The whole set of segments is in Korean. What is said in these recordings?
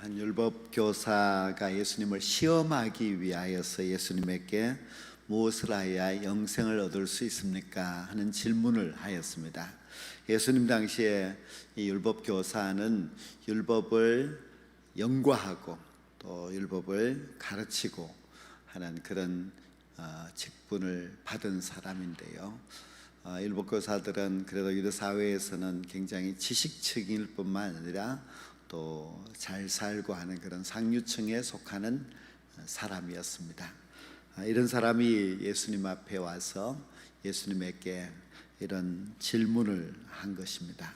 한 율법 교사가 예수님을 시험하기 위하여서 예수님에게 무엇을 하여야 영생을 얻을 수 있습니까? 하는 질문을 하였습니다. 예수님 당시에 이 율법 교사는 율법을 연구하고 또 율법을 가르치고 하는 그런 직분을 받은 사람인데요. 율법 교사들은 그래도 유대 사회에서는 굉장히 지식층일 뿐만 아니라 또 잘 살고 하는 그런 상류층에 속하는 사람이었습니다. 이런 사람이 예수님 앞에 와서 예수님에게 이런 질문을 한 것입니다.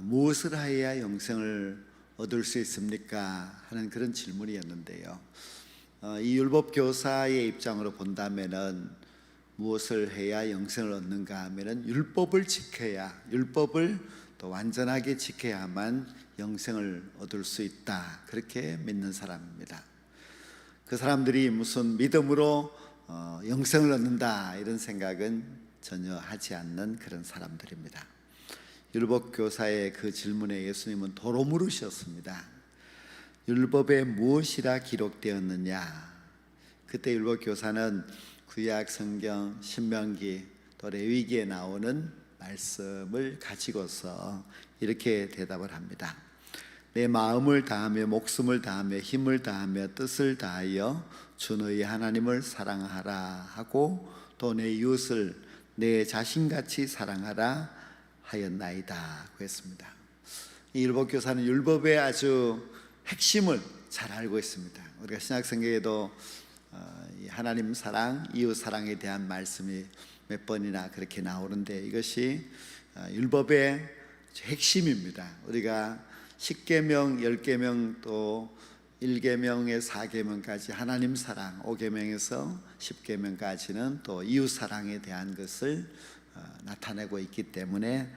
무엇을 하여야 영생을 얻을 수 있습니까? 하는 그런 질문이었는데요. 이 율법 교사의 입장으로 본다면은 무엇을 해야 영생을 얻는가 하면은 율법을 지켜야, 율법을 또 완전하게 지켜야만 영생을 얻을 수 있다, 그렇게 믿는 사람입니다. 그 사람들이 무슨 믿음으로 영생을 얻는다 이런 생각은 전혀 하지 않는 그런 사람들입니다. 율법 교사의 그 질문에 예수님은 도로 물으셨습니다. 율법에 무엇이라 기록되었느냐? 그때 율법 교사는 구약 성경 신명기 또 레위기에 나오는 말씀을 가지고서 이렇게 대답을 합니다. 내 마음을 다하며 목숨을 다하며 힘을 다하며 뜻을 다하여 주 너희 하나님을 사랑하라 하고 또 내 이웃을 내 자신같이 사랑하라 하였나이다 그랬습니다. 이 율법 교사는 율법의 아주 핵심을 잘 알고 있습니다. 우리가 신약 성경에도 하나님 사랑, 이웃 사랑에 대한 말씀이 몇 번이나 그렇게 나오는데 이것이 율법의 핵심입니다. 우리가 10계명, 10계명 또 1계명에 4계명까지 하나님 사랑, 5계명에서 10계명까지는 또 이웃 사랑에 대한 것을 나타내고 있기 때문에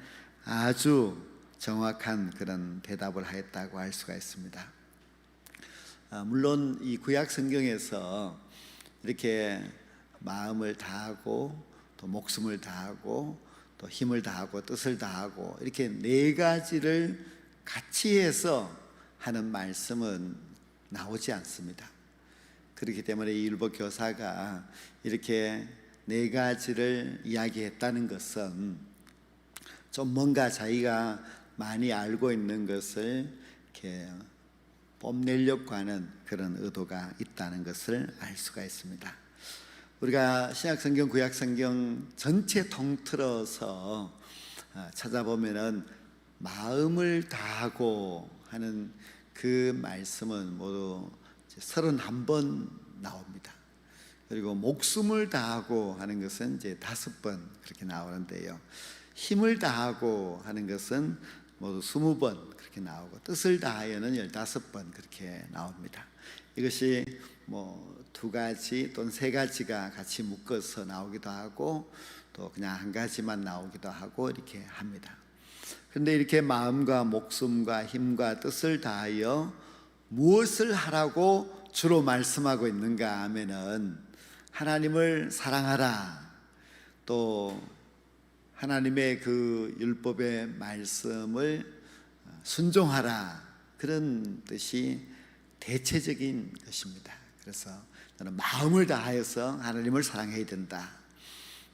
아주 정확한 그런 대답을 하였다고 할 수가 있습니다. 물론 이 구약 성경에서 이렇게 마음을 다하고 또 목숨을 다하고 또 힘을 다하고 뜻을 다하고 이렇게 네 가지를 같이 해서 하는 말씀은 나오지 않습니다. 그렇기 때문에 이 율법 교사가 이렇게 네 가지를 이야기했다는 것은 좀 뭔가 자기가 많이 알고 있는 것을 이렇게 뽐내려고 하는 그런 의도가 있다는 것을 알 수가 있습니다. 우리가 신약성경, 구약성경 전체 통틀어서 찾아보면은 마음을 다하고 하는 그 말씀은 모두 31번 나옵니다. 그리고 목숨을 다하고 하는 것은 이제 5번 그렇게 나오는데요. 힘을 다하고 하는 것은 모두 20번 그렇게 나오고 뜻을 다하여는 15번 그렇게 나옵니다. 이것이 뭐 2가지 또는 3가지가 같이 묶어서 나오기도 하고 또 그냥 한 가지만 나오기도 하고 이렇게 합니다. 그런데 이렇게 마음과 목숨과 힘과 뜻을 다하여 무엇을 하라고 주로 말씀하고 있는가 하면은 하나님을 사랑하라, 또 하나님의 그 율법의 말씀을 순종하라, 그런 뜻이 대체적인 것입니다. 그래서 너는 마음을 다하여서 하나님을 사랑해야 된다.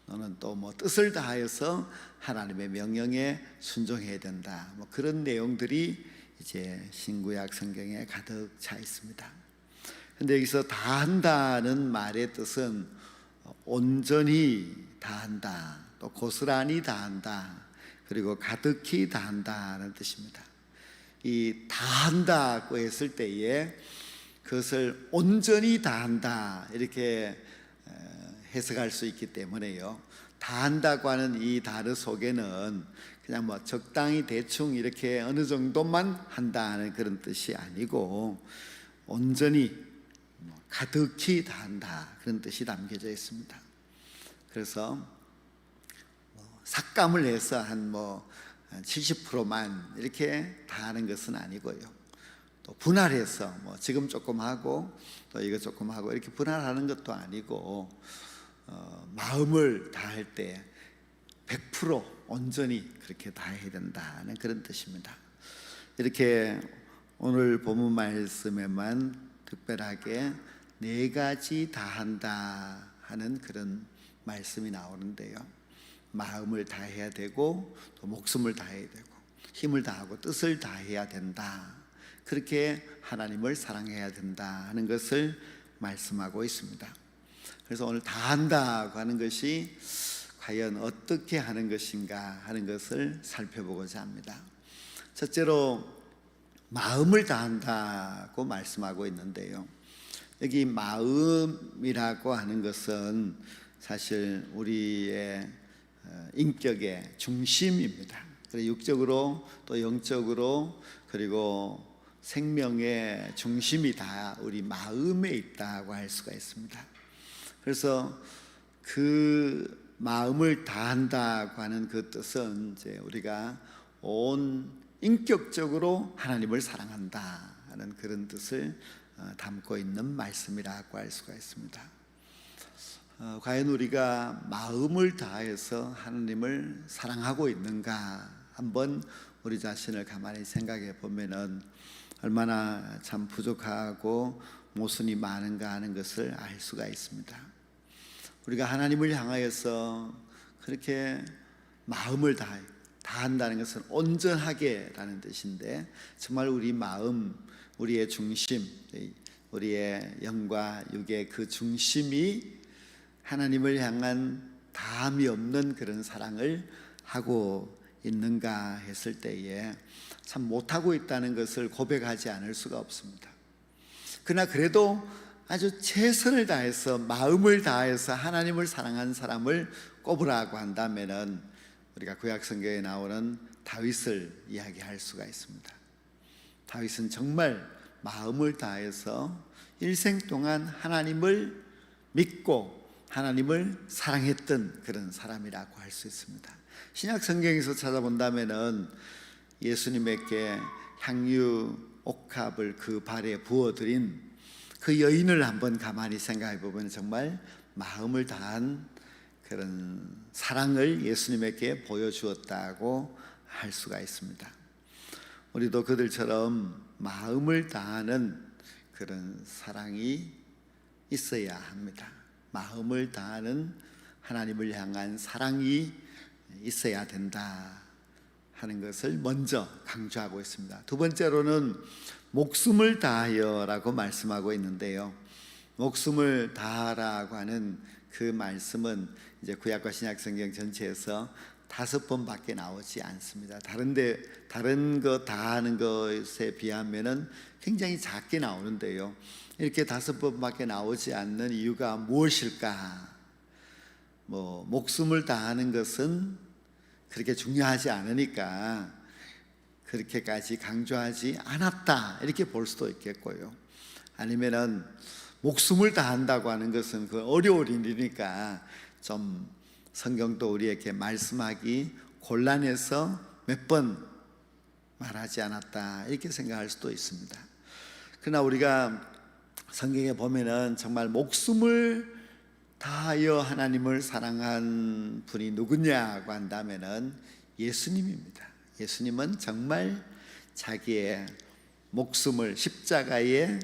너는 또 뭐 뜻을 다하여서 하나님의 명령에 순종해야 된다. 뭐 그런 내용들이 이제 신구약 성경에 가득 차 있습니다. 근데 여기서 다한다는 말의 뜻은 온전히 다한다, 또 고스란히 다한다, 그리고 가득히 다한다는 뜻입니다. 이 다한다고 했을 때에 그것을 온전히 다한다 이렇게 해석할 수 있기 때문에요. 다한다고 하는 이 단어 속에는 그냥 뭐 적당히 대충 이렇게 어느 정도만 한다는 그런 뜻이 아니고 온전히 가득히 다한다 그런 뜻이 담겨져 있습니다. 그래서 삭감을 해서 한 70%만 이렇게 다하는 것은 아니고요. 또 분할해서 지금 조금 하고 또 이거 조금 하고 이렇게 분할하는 것도 아니고 마음을 다할 때 100% 온전히 그렇게 다해야 된다는 그런 뜻입니다. 이렇게 오늘 본문 말씀에만 특별하게 네 가지 다 한다 하는 그런 말씀이 나오는데요. 마음을 다해야 되고 또 목숨을 다해야 되고 힘을 다하고 뜻을 다해야 된다. 그렇게 하나님을 사랑해야 된다 하는 것을 말씀하고 있습니다. 그래서 오늘 다 한다고 하는 것이 과연 어떻게 하는 것인가 하는 것을 살펴보고자 합니다. 첫째로 마음을 다한다고 말씀하고 있는데요. 여기 마음이라고 하는 것은 사실 우리의 인격의 중심입니다. 그래서 육적으로 또 영적으로 그리고 생명의 중심이 다 우리 마음에 있다고 할 수가 있습니다. 그래서 그 마음을 다한다고 하는 그 뜻은 이제 우리가 온 인격적으로 하나님을 사랑한다 하는 그런 뜻을 담고 있는 말씀이라고 할 수가 있습니다. 과연 우리가 마음을 다해서 하나님을 사랑하고 있는가 한번 우리 자신을 가만히 생각해 보면은 얼마나 참 부족하고 모순이 많은가 하는 것을 알 수가 있습니다. 우리가 하나님을 향하여서 그렇게 마음을 다한다는 것은 온전하게라는 뜻인데 정말 우리 마음, 우리의 중심, 우리의 영과 육의 그 중심이 하나님을 향한 다함이 없는 그런 사랑을 하고 있는가 했을 때에 참 못하고 있다는 것을 고백하지 않을 수가 없습니다. 그러나 그래도 아주 최선을 다해서 마음을 다해서 하나님을 사랑한 사람을 꼽으라고 한다면은 우리가 구약 성경에 나오는 다윗을 이야기할 수가 있습니다. 다윗은 정말 마음을 다해서 일생 동안 하나님을 믿고 하나님을 사랑했던 그런 사람이라고 할 수 있습니다. 신약 성경에서 찾아본다면은 예수님에게 향유 옥합을 그 발에 부어드린 그 여인을 한번 가만히 생각해 보면 정말 마음을 다한 그런 사랑을 예수님에게 보여주었다고 할 수가 있습니다. 우리도 그들처럼 마음을 다하는 그런 사랑이 있어야 합니다. 마음을 다하는 하나님을 향한 사랑이 있어야 된다 하는 것을 먼저 강조하고 있습니다. 두 번째로는 목숨을 다하여라고 말씀하고 있는데요. 목숨을 다하라고 하는 그 말씀은 이제 구약과 신약 성경 전체에서 5번밖에 나오지 않습니다. 다른 거 다하는 것에 비하면은 굉장히 작게 나오는데요. 이렇게 5번밖에 나오지 않는 이유가 무엇일까? 목숨을 다하는 것은 그렇게 중요하지 않으니까 그렇게까지 강조하지 않았다 이렇게 볼 수도 있겠고요. 아니면은 목숨을 다한다고 하는 것은 그 어려운 일이니까 좀 성경도 우리에게 말씀하기 곤란해서 몇 번 말하지 않았다 이렇게 생각할 수도 있습니다. 그러나 우리가 성경에 보면은 정말 목숨을 다하여 하나님을 사랑한 분이 누구냐고 한다면은 예수님입니다. 예수님은 정말 자기의 목숨을 십자가에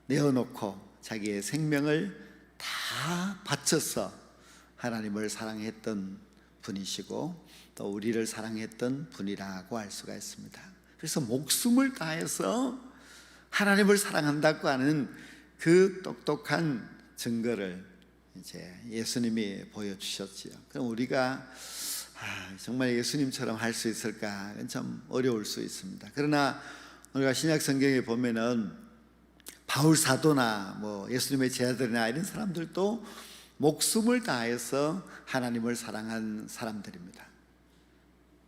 내어놓고 자기의 생명을 다 바쳐서 하나님을 사랑했던 분이시고 또 우리를 사랑했던 분이라고 할 수가 있습니다. 그래서 목숨을 다해서 하나님을 사랑한다고 하는 그 똑똑한 증거를 이제 예수님이 보여주셨지요. 그럼 우리가 정말 예수님처럼 할 수 있을까? 참 어려울 수 있습니다. 그러나 우리가 신약 성경에 보면은 바울 사도나 예수님의 제자들이나 이런 사람들도 목숨을 다해서 하나님을 사랑한 사람들입니다.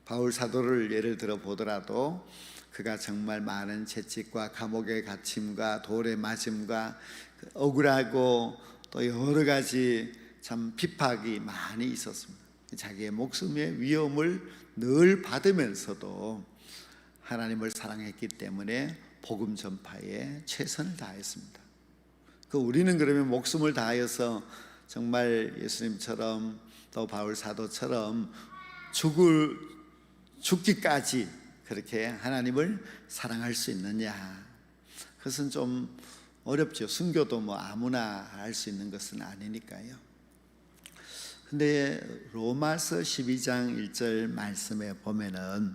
바울 사도를 예를 들어 보더라도 그가 정말 많은 채찍과 감옥에 갇힘과 돌에 맞음과 억울하고 또 여러 가지 참 핍박이 많이 있었습니다. 자기의 목숨의 위험을 늘 받으면서도 하나님을 사랑했기 때문에 복음 전파에 최선을 다했습니다. 우리는 그러면 목숨을 다하여서 정말 예수님처럼 또 바울 사도처럼 죽기까지 그렇게 하나님을 사랑할 수 있느냐? 그것은 좀 어렵죠. 순교도 뭐 아무나 할 수 있는 것은 아니니까요. 근데 로마서 12장 1절 말씀에 보면은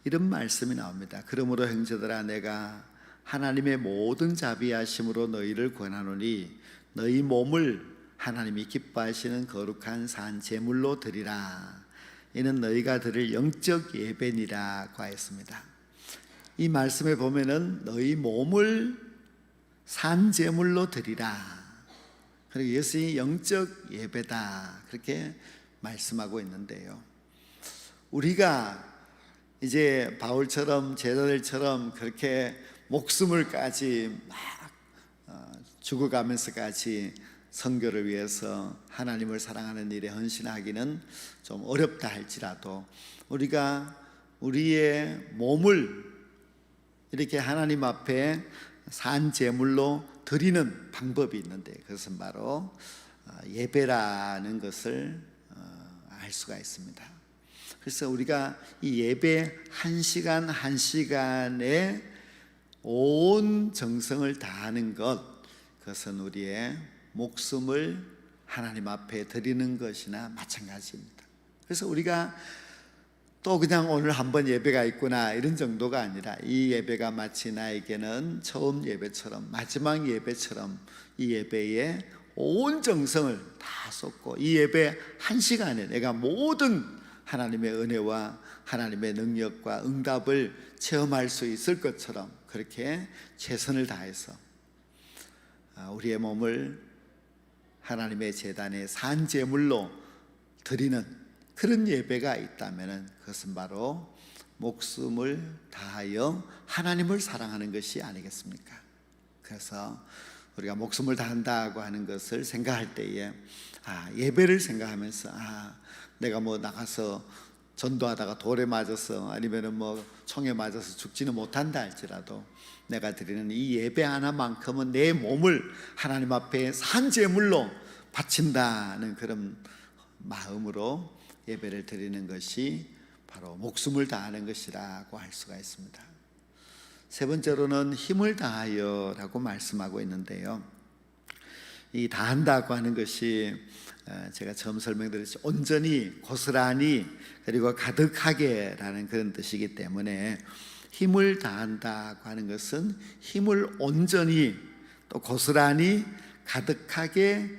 이런 말씀이 나옵니다. 그러므로 형제들아, 내가 하나님의 모든 자비하심으로 너희를 권하노니 너희 몸을 하나님이 기뻐하시는 거룩한 산 제물로 드리라. 이는 너희가 드릴 영적 예배니라고 하였습니다. 이 말씀에 보면은 너희 몸을 산 제물로 드리라. 그리고 이것이 영적 예배다, 그렇게 말씀하고 있는데요. 우리가 이제 바울처럼 제자들처럼 그렇게 목숨을까지 막 죽어가면서까지 선교를 위해서 하나님을 사랑하는 일에 헌신하기는 좀 어렵다 할지라도 우리가 우리의 몸을 이렇게 하나님 앞에 산 제물로 드리는 방법이 있는데, 그것은 바로 예배라는 것을 알 수가 있습니다. 그래서 우리가 이 예배 한 시간 한 시간에 온 정성을 다하는 것, 그것은 우리의 목숨을 하나님 앞에 드리는 것이나 마찬가지입니다. 그래서 우리가 또 그냥 오늘 한번 예배가 있구나 이런 정도가 아니라, 이 예배가 마치 나에게는 처음 예배처럼 마지막 예배처럼 이 예배에 온 정성을 다 쏟고, 이 예배 한 시간에 내가 모든 하나님의 은혜와 하나님의 능력과 응답을 체험할 수 있을 것처럼 그렇게 최선을 다해서 우리의 몸을 하나님의 제단에 산 제물로 드리는 그런 예배가 있다면, 그것은 바로 목숨을 다하여 하나님을 사랑하는 것이 아니겠습니까? 그래서 우리가 목숨을 다한다고 하는 것을 생각할 때에 예배를 생각하면서 내가 뭐 나가서 전도하다가 돌에 맞아서 아니면은 뭐 총에 맞아서 죽지는 못한다 할지라도 내가 드리는 이 예배 하나만큼은 내 몸을 하나님 앞에 산 제물로 바친다는 그런 마음으로 예배를 드리는 것이 바로 목숨을 다하는 것이라고 할 수가 있습니다. 세 번째로는 힘을 다하여라고 말씀하고 있는데요, 이 다한다고 하는 것이 제가 처음 설명드렸죠. 온전히, 고스란히, 그리고 가득하게라는 그런 뜻이기 때문에 힘을 다한다고 하는 것은 힘을 온전히 또 고스란히 가득하게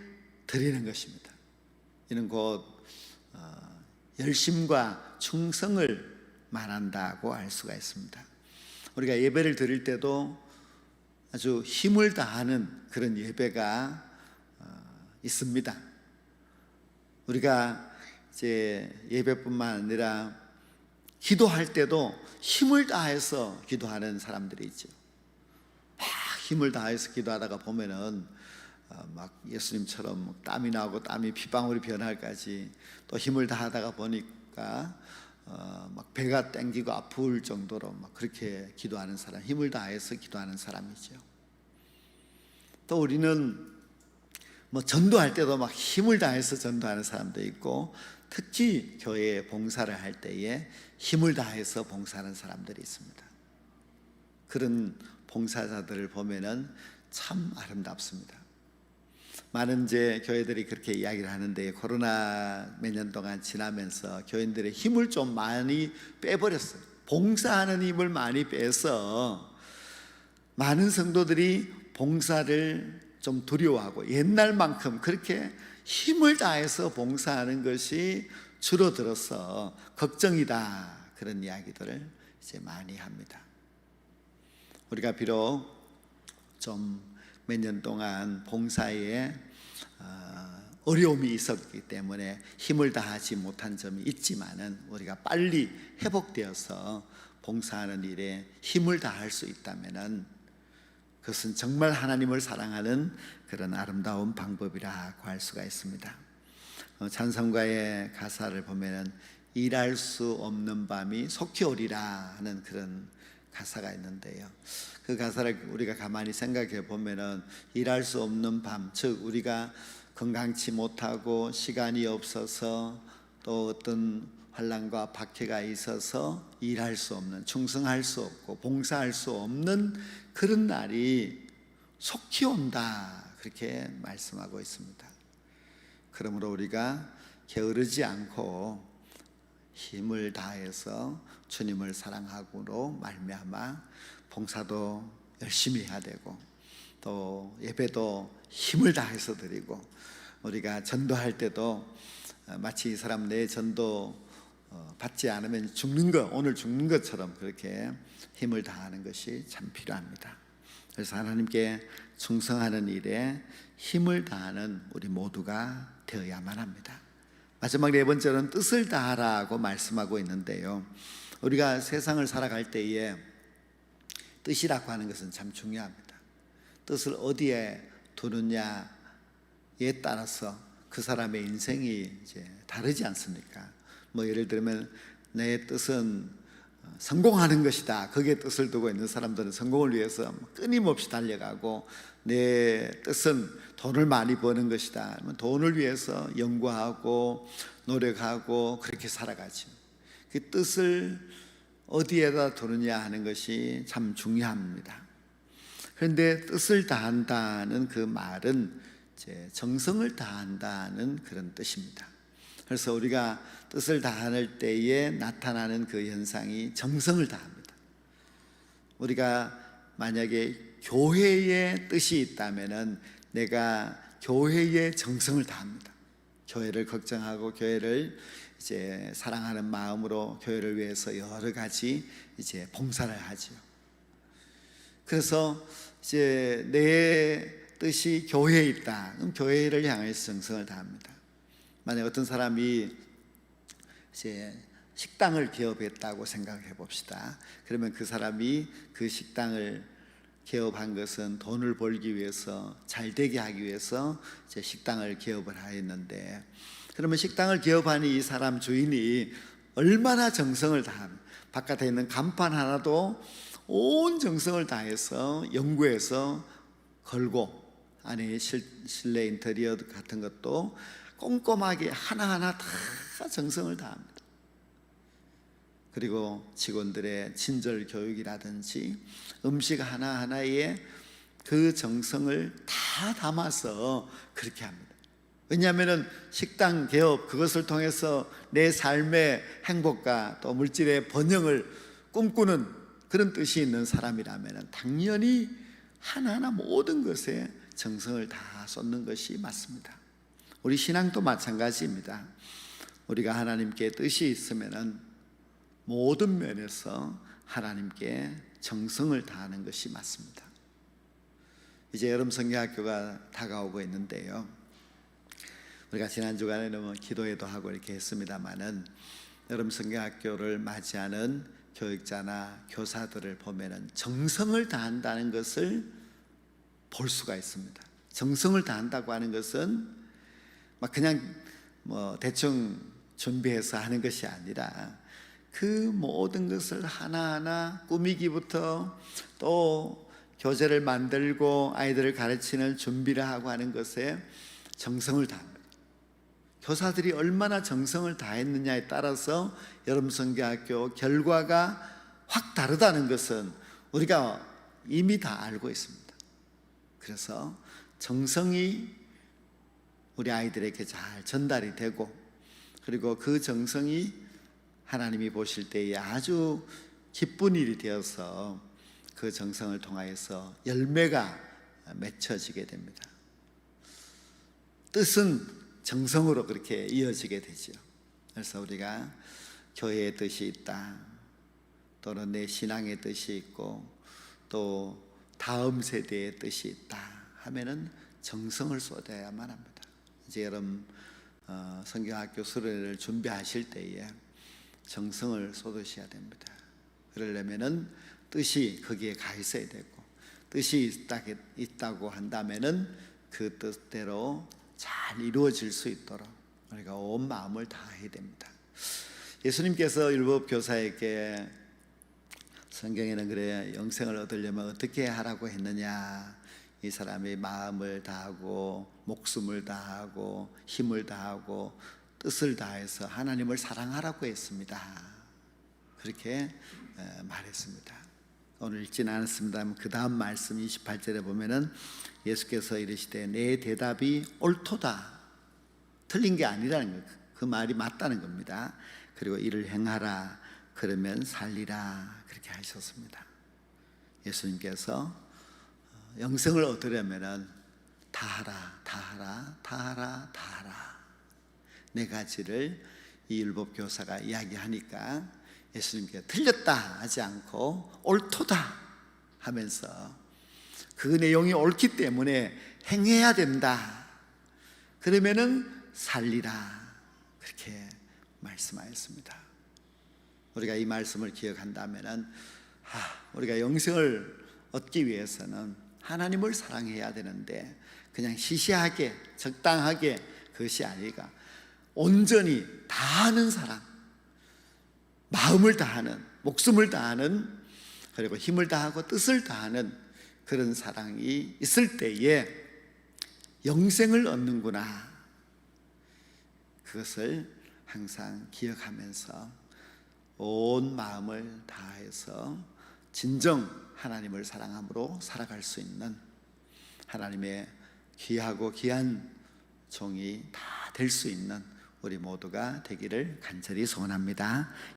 드리는 것입니다. 이는 곧 열심과 충성을 말한다고 할 수가 있습니다. 우리가 예배를 드릴 때도 아주 힘을 다하는 그런 예배가 있습니다. 우리가 이제 예배뿐만 아니라 기도할 때도 힘을 다해서 기도하는 사람들이 있죠. 막 힘을 다해서 기도하다가 보면은 막 예수님처럼 땀이 나고 땀이 피방울이 변할까지 또 힘을 다하다가 보니까 막 배가 땡기고 아플 정도로 막 그렇게 기도하는 사람, 힘을 다해서 기도하는 사람이죠. 또 우리는 뭐 전도할 때도 막 힘을 다해서 전도하는 사람도 있고, 특히 교회에 봉사를 할 때에 힘을 다해서 봉사하는 사람들이 있습니다. 그런 봉사자들을 보면은 참 아름답습니다. 많은 이제 교회들이 그렇게 이야기를 하는데, 코로나 몇 년 동안 지나면서 교인들의 힘을 좀 많이 빼버렸어요. 봉사하는 힘을 많이 빼서 많은 성도들이 봉사를 좀 두려워하고 옛날만큼 그렇게 힘을 다해서 봉사하는 것이 줄어들어서 걱정이다, 그런 이야기들을 이제 많이 합니다. 우리가 비록 좀 몇 년 동안 봉사에 어려움이 있었기 때문에 힘을 다하지 못한 점이 있지만은, 우리가 빨리 회복되어서 봉사하는 일에 힘을 다할 수 있다면은 그것은 정말 하나님을 사랑하는 그런 아름다운 방법이라고 할 수가 있습니다. 찬송가의 가사를 보면은 일할 수 없는 밤이 속히 오리라 하는 그런 가사가 있는데요, 그 가사를 우리가 가만히 생각해 보면은 일할 수 없는 밤, 즉 우리가 건강치 못하고 시간이 없어서 또 어떤 환난과 박해가 있어서 일할 수 없는, 충성할 수 없고 봉사할 수 없는 그런 날이 속히 온다, 그렇게 말씀하고 있습니다. 그러므로 우리가 게으르지 않고 힘을 다해서 주님을 사랑하고로 말미암아 봉사도 열심히 해야 되고, 또 예배도 힘을 다해서 드리고, 우리가 전도할 때도 마치 이 사람 내 전도 받지 않으면 죽는 것, 오늘 죽는 것처럼 그렇게 힘을 다하는 것이 참 필요합니다. 그래서 하나님께 충성하는 일에 힘을 다하는 우리 모두가 되어야만 합니다. 마지막 네 번째는 뜻을 다하라고 말씀하고 있는데요, 우리가 세상을 살아갈 때에 뜻이라고 하는 것은 참 중요합니다. 뜻을 어디에 두느냐에 따라서 그 사람의 인생이 이제 다르지 않습니까? 뭐 예를 들면 내 뜻은 성공하는 것이다, 거기에 뜻을 두고 있는 사람들은 성공을 위해서 끊임없이 달려가고, 내 뜻은 돈을 많이 버는 것이다, 돈을 위해서 연구하고 노력하고 그렇게 살아가죠. 그 뜻을 어디에다 두느냐 하는 것이 참 중요합니다. 그런데 뜻을 다한다는 그 말은 이제 정성을 다한다는 그런 뜻입니다. 그래서 우리가 뜻을 다할 때에 나타나는 그 현상이 정성을 다합니다. 우리가 만약에 교회의 뜻이 있다면은 내가 교회의 정성을 다합니다. 교회를 걱정하고 교회를 이제 사랑하는 마음으로 교회를 위해서 여러 가지 이제 봉사를 하죠. 그래서 이제 내 뜻이 교회에 있다, 그럼 교회를 향해서 정성을 다합니다. 만약 어떤 사람이 이제 식당을 개업했다고 생각해 봅시다. 그러면 그 사람이 그 식당을 개업한 것은 돈을 벌기 위해서, 잘 되게 하기 위해서 이제 식당을 개업을 하였는데, 그러면 식당을 개업한 이 사람 주인이 얼마나 정성을 다합니까? 바깥에 있는 간판 하나도 온 정성을 다해서 연구해서 걸고, 안에 실내 인테리어 같은 것도 꼼꼼하게 하나하나 다 정성을 다합니다. 그리고 직원들의 친절 교육이라든지 음식 하나하나에 그 정성을 다 담아서 그렇게 합니다. 왜냐하면 식당 개업, 그것을 통해서 내 삶의 행복과 또 물질의 번영을 꿈꾸는 그런 뜻이 있는 사람이라면 당연히 하나하나 모든 것에 정성을 다 쏟는 것이 맞습니다. 우리 신앙도 마찬가지입니다. 우리가 하나님께 뜻이 있으면 모든 면에서 하나님께 정성을 다하는 것이 맞습니다. 이제 여름 성경학교가 다가오고 있는데요, 우리가 지난 주간에는 뭐 기도회도 하고 이렇게 했습니다마는, 여름 성경학교를 맞이하는 교육자나 교사들을 보면은 정성을 다한다는 것을 볼 수가 있습니다. 정성을 다한다고 하는 것은 막 그냥 뭐 대충 준비해서 하는 것이 아니라 그 모든 것을 하나하나 꾸미기부터 또 교재를 만들고 아이들을 가르치는 준비를 하고 하는 것에 정성을 다합니다. 교사들이 얼마나 정성을 다했느냐에 따라서 여름 성경학교 결과가 확 다르다는 것은 우리가 이미 다 알고 있습니다. 그래서 정성이 우리 아이들에게 잘 전달이 되고, 그리고 그 정성이 하나님이 보실 때에 아주 기쁜 일이 되어서 그 정성을 통하여서 열매가 맺혀지게 됩니다. 뜻은 정성으로 그렇게 이어지게 되죠. 그래서 우리가 교회의 뜻이 있다, 또는 내 신앙의 뜻이 있고, 또 다음 세대의 뜻이 있다 하면은 정성을 쏟아야만 합니다. 이제 여름 성경학교 수련회를 준비하실 때에 정성을 쏟으셔야 됩니다. 그러려면은 뜻이 거기에 가 있어야 되고, 뜻이 있다고 한다면은 그 뜻대로 잘 이루어질 수 있도록 우리가 온 마음을 다해야 됩니다. 예수님께서 율법 교사에게 성경에는 그래 영생을 얻으려면 어떻게 하라고 했느냐, 이 사람이 마음을 다하고 목숨을 다하고 힘을 다하고 뜻을 다해서 하나님을 사랑하라고 했습니다. 그렇게 말했습니다. 오늘 읽지는 않았습니다만 그 다음 말씀 28절에 보면은 예수께서 이르시되 내 대답이 옳도다, 틀린 게 아니라는 거예요. 그 말이 맞다는 겁니다. 그리고 이를 행하라, 그러면 살리라, 그렇게 하셨습니다. 예수님께서 영생을 얻으려면은 다 하라, 다 하라, 다 하라, 다 하라, 네 가지를 이 율법 교사가 이야기하니까 예수님께 틀렸다 하지 않고 옳도다 하면서 그 내용이 옳기 때문에 행해야 된다, 그러면은 살리라, 그렇게 말씀하였습니다. 우리가 이 말씀을 기억한다면은 우리가 영생을 얻기 위해서는 하나님을 사랑해야 되는데 그냥 시시하게 적당하게 그것이 아니라 온전히 다하는 사랑, 마음을 다하는, 목숨을 다하는, 그리고 힘을 다하고 뜻을 다하는 그런 사랑이 있을 때에 영생을 얻는구나, 그것을 항상 기억하면서 온 마음을 다해서 진정 하나님을 사랑함으로 살아갈 수 있는 하나님의 귀하고 귀한 종이 다 될 수 있는 우리 모두가 되기를 간절히 소원합니다.